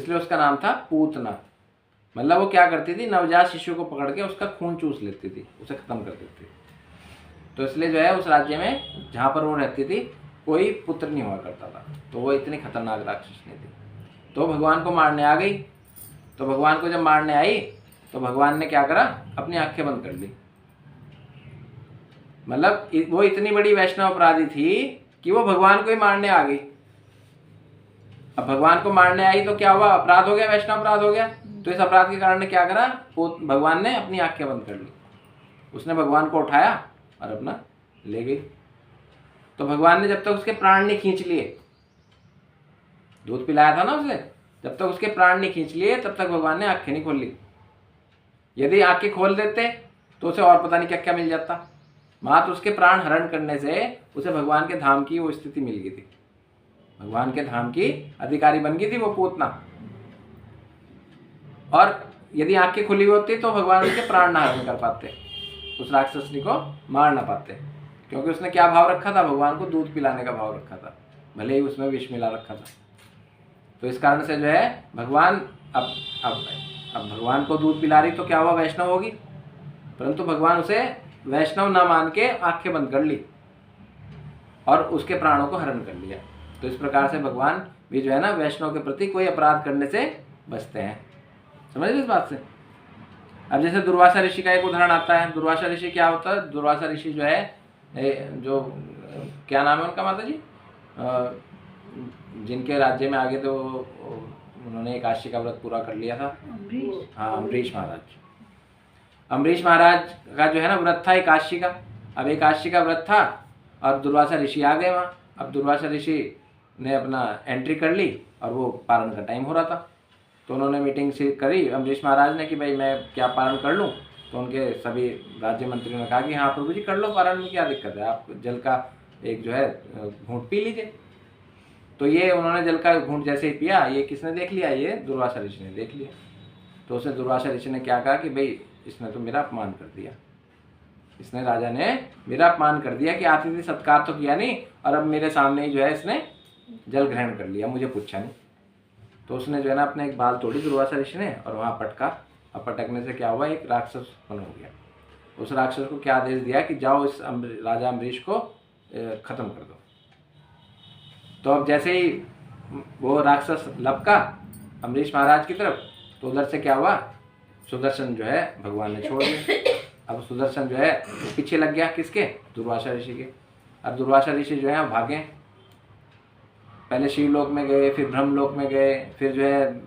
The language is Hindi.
इसलिए उसका नाम था पूतना। मतलब वो क्या करती थी, नवजात शिशु को पकड़ के उसका खून चूस लेती थी, उसे खत्म कर देती थी। तो इसलिए जो है उस राज्य में जहाँ पर वो रहती थी कोई पुत्र नहीं हुआ करता था। तो वो इतनी खतरनाक राक्षसनी थी। तो भगवान को मारने आ गई। तो भगवान को जब मारने आई तो भगवान ने क्या करा, अपनी आंखें बंद कर ली। मतलब वो इतनी बड़ी वैष्णव अपराधी थी कि वो भगवान को ही मारने आ गई। अब भगवान को मारने आई तो क्या हुआ, अपराध हो गया, वैष्णव अपराध हो गया। तो इस अपराध के कारण ने क्या करा, भगवान ने अपनी आंखें बंद कर ली। उसने भगवान को उठाया और अपना ले गई। तो भगवान ने जब तक उसके प्राण नहीं खींच लिए, दूध पिलाया था ना उसे, जब तक उसके प्राण नहीं खींच लिए तब तक भगवान ने आंखें नहीं खोल ली। यदि आंखें खोल देते तो उसे और पता नहीं क्या क्या मिल जाता। मात्र उसके प्राण हरण करने से उसे भगवान के धाम की वो स्थिति मिल गई थी, भगवान के धाम की अधिकारी बन गई थी वो पूतना। और यदि आंखें खुली होती तो भगवान उसके प्राण ना हरण कर पाते, उस राक्षसनी को मार ना पाते। क्योंकि उसने क्या भाव रखा था, भगवान को दूध पिलाने का भाव रखा था, भले ही उसमें विष मिला रखा था। तो इस कारण से जो है भगवान अब भगवान को दूध पिला रही तो क्या हुआ, वैष्णव होगी। परंतु भगवान उसे वैष्णव ना मान के आंखें बंद कर ली और उसके प्राणों को हरण कर लिया। तो इस प्रकार से भगवान भी जो है ना वैष्णव के प्रति कोई अपराध करने से बचते हैं। समझ ली इस बात से। अब जैसे दुर्वासा ऋषि का एक उदाहरण आता है। दुर्वासा ऋषि क्या होता है, दुर्वासा ऋषि जो है जो क्या नाम है उनका माता जी, जिनके राज्य में आगे तो उन्होंने एकादशी का व्रत पूरा कर लिया था। हाँ, अम्बरीश महाराज। अम्बरीश महाराज का जो है ना व्रत था एकादशी का। अब एकादशी का व्रत था और दुर्वासा ऋषि आ गए वहाँ। अब दुर्वासा ऋषि ने अपना एंट्री कर ली और वो पारण का टाइम हो रहा था। तो उन्होंने मीटिंग से करी अम्बरीश महाराज ने कि भाई मैं क्या पारण कर लूँ। तो उनके सभी राज्य मंत्रियों ने कहा कि हाँ प्रभु जी कर लो पारण, में क्या दिक्कत है, आप जल का एक जो है घूंट पी लीजिए। तो ये उन्होंने जल का घूंट जैसे ही पिया, ये किसने देख लिया, ये दुर्वासा ऋषि ने देख लिया। तो उसे दुर्वासा ऋषि ने क्या कहा कि भाई इसने तो मेरा अपमान कर दिया, इसने राजा ने मेरा अपमान कर दिया कि आतिथ्य सत्कार तो किया नहीं और अब मेरे सामने ही जो है इसने जल ग्रहण कर लिया, मुझे पूछा नहीं। तो उसने जो है ना अपने एक बाल तोड़ी दुर्वासा ऋषि ने और वहाँ पटका। और पटकने से क्या हुआ, एक राक्षस उत्पन्न हो गया। उस राक्षस को क्या आदेश दिया कि जाओ इस राजा अम्बरीश को खत्म कर दो। तो अब जैसे ही वो राक्षस लपका अम्बरीश महाराज की तरफ, तो उधर से क्या हुआ, सुदर्शन जो है भगवान ने छोड़ दिया। अब सुदर्शन जो है पीछे लग गया किसके, दुर्वासा ऋषि के। अब दुर्वासा ऋषि जो है भागे, पहले शिवलोक में गए, फिर ब्रह्मलोक में गए, फिर जो है